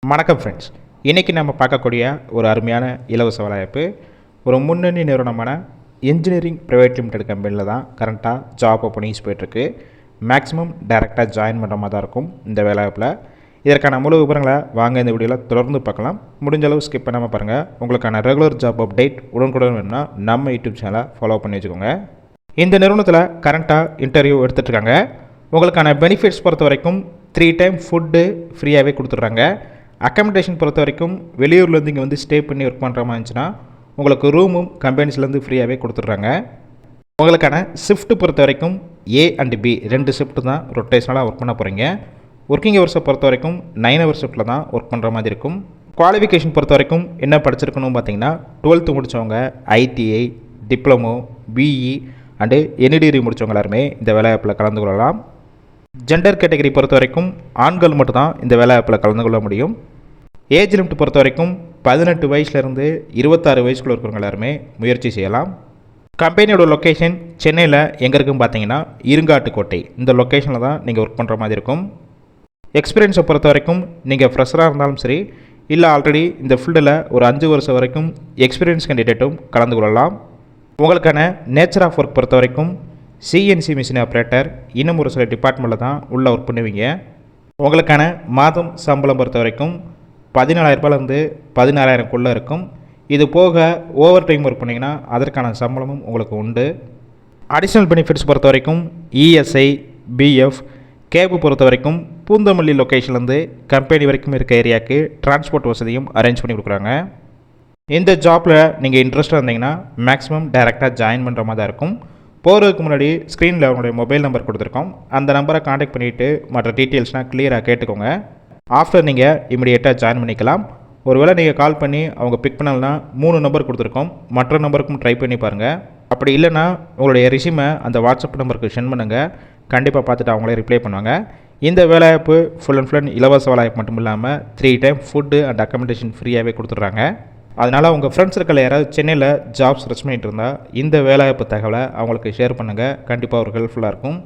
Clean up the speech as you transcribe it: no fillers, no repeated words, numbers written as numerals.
வணக்கம் ஃப்ரெண்ட்ஸ், இன்றைக்கி நம்ம பார்க்கக்கூடிய ஒரு அருமையான இலவச வேலைவாய்ப்பு ஒரு முன்னணி நிறுவனமான இன்ஜினியரிங் ப்ரைவேட் லிமிடெட் கம்பெனியில் தான் கரண்ட்டாக ஜாப் ஓப்பனிங்ஸ் போய்ட்டுருக்கு. மேக்ஸிமம் டைரெக்டாக ஜாயின் பண்ணுற மாதிரி தான் இருக்கும் இந்த வேலைவாய்ப்பில். இதற்கான முழு விவரங்களை வாங்க இந்த வீடியோவில் தொடர்ந்து பார்க்கலாம். முடிஞ்ச அளவு ஸ்கிப் பண்ணாமல் பாருங்கள். உங்களுக்கான ரெகுலர் ஜாப் அப்டேட் உடனுக்குடன் வேணும்னா நம்ம யூடியூப் சேனலை ஃபாலோ பண்ணி வச்சுக்கோங்க. இந்த நிறுவனத்தில் கரண்ட்டாக இன்டர்வியூ எடுத்துகிட்ருக்காங்க. உங்களுக்கான பெனிஃபிட்ஸ் பொறுத்த வரைக்கும் 3 டைம் ஃபுட்டு ஃப்ரீயாகவே கொடுத்துட்றாங்க. அக்கமடேஷன் பொறுத்த வரைக்கும் வெளியூர்லேருந்து இங்கே வந்து ஸ்டே பண்ணி ஒர்க் பண்ணுற மாதிரி இருந்துச்சுன்னா உங்களுக்கு ரூமும் கம்பெனிஸ்லேருந்து ஃப்ரீயாகவே கொடுத்துட்றாங்க. உங்களுக்கான ஷிஃப்ட்டு பொறுத்த வரைக்கும் A and B 2 ஷிஃப்ட்டு தான் ரொட்டேஷனலாக ஒர்க் பண்ண போகிறீங்க. ஒர்க்கிங் ஹவர்ஸை பொறுத்த வரைக்கும் 9 ஹவர் ஷிஃப்ட்டில் தான் ஒர்க் பண்ணுற மாதிரி இருக்கும். குவாலிஃபிகேஷன் பொறுத்த வரைக்கும் என்ன படிச்சிருக்கணும் பார்த்தீங்கன்னா 12th முடித்தவங்க, ITI, diploma, BE and any degree முடித்தவங்க எல்லாருமே இந்த வேலைவாய்ப்பில் கலந்து கொள்ளலாம். ஜெண்டர் கேட்டகரி பொறுத்த வரைக்கும் ஆண்கள் மட்டும்தான் இந்த வேலைவாய்ப்பில் கலந்து கொள்ள முடியும். ஏஜ் லிமிட் பொறுத்த வரைக்கும் 18 வயசுலேருந்து 26 வயசுக்குள்ள இருக்கிறவங்க எல்லாருமே முயற்சி செய்யலாம். கம்பெனியோட லொக்கேஷன் சென்னையில் எங்கே இருக்குன்னு பார்த்தீங்கன்னா இருங்காட்டுக்கோட்டை, இந்த லொக்கேஷனில் தான் நீங்கள் ஒர்க் பண்ணுற மாதிரி இருக்கும். எக்ஸ்பீரியன்ஸை பொறுத்த வரைக்கும் நீங்கள் ஃப்ரெஷராக இருந்தாலும் சரி, இல்லை ஆல்ரெடி இந்த ஃபீல்டில் ஒரு 5 வருஷம் வரைக்கும் எக்ஸ்பீரியன்ஸ் கேண்டிடேட்டும் கலந்து கொள்ளலாம். உங்களுக்கான நேச்சர் ஆஃப் ஒர்க் பொறுத்த வரைக்கும் CNC மிஷின் ஆப்ரேட்டர், இன்னும் ஒரு சில டிபார்ட்மெண்ட்டில் தான் உள்ளே ஒர்க் பண்ணுவீங்க. உங்களுக்கான மாதம் சம்பளம் பொறுத்த வரைக்கும் 14,000 16,000 இருக்கும். இது போக ஓவர் டைம் ஒர்க் பண்ணிங்கன்னா அதற்கான சம்பளமும் உங்களுக்கு உண்டு. அடிஷ்னல் பெனிஃபிட்ஸ் பொறுத்த வரைக்கும் ESI, BF, கேபு பொறுத்த வரைக்கும் பூந்தமல்லி லொக்கேஷன்லேருந்து கம்பெனி வரைக்கும் இருக்க ஏரியாவுக்கு டிரான்ஸ்போர்ட் வசதியும் அரேஞ்ச் பண்ணி கொடுக்குறாங்க. இந்த ஜாப்பில் நீங்கள் இன்ட்ரெஸ்ட்டாக இருந்தீங்கன்னா மேக்ஸிமம் டைரெக்டாக ஜாயின் பண்ணுற மாதிரி தான் இருக்கும். போகிறதுக்கு முன்னாடி ஸ்க்ரீனில் அவங்களுடைய மொபைல் நம்பர் கொடுத்துருக்கோம். அந்த நம்பரை காண்டாக்ட் பண்ணிவிட்டு மற்ற டீட்டெயில்ஸ்னால் கிளியராக கேட்டுக்கோங்க. ஆஃப்டர் நீங்கள் இமிடியேட்டாக ஜாயின் பண்ணிக்கலாம். ஒருவேளை நீங்கள் கால் பண்ணி அவங்க பிக் பண்ணலன்னா 3 நம்பர் கொடுத்துருக்கோம், மற்ற நம்பருக்கும் ட்ரை பண்ணி பாருங்கள். அப்படி இல்லைனா உங்களுடைய ரெஸ்யூமை அந்த வாட்ஸ்அப் நம்பருக்கு சென்ட் பண்ணுங்கள். கண்டிப்பாக பார்த்துட்டு அவங்களே ரிப்ளை பண்ணுவாங்க. இந்த வேலைவாய்ப்பு ஃபுல் அண்ட் ஃபுல் இலவச வேலைவாய்ப்பு மட்டும் இல்லாமல் 3 டைம் ஃபுட்டு அண்ட் அக்கமடேஷன் ஃப்ரீயாகவே கொடுத்துட்றாங்க. அதனால் உங்கள் ஃப்ரெண்ட்ஸ் சர்க்கிளில் யாராவது சென்னையில் ஜாப்ஸ் சர்ச் பண்ணிகிட்டு இருந்தால் இந்த வேலைவாய்ப்பு தகவலை அவங்களுக்கு ஷேர் பண்ணுங்கள். கண்டிப்பாக ஒரு ஹெல்ப்ஃபுல்லாக இருக்கும்.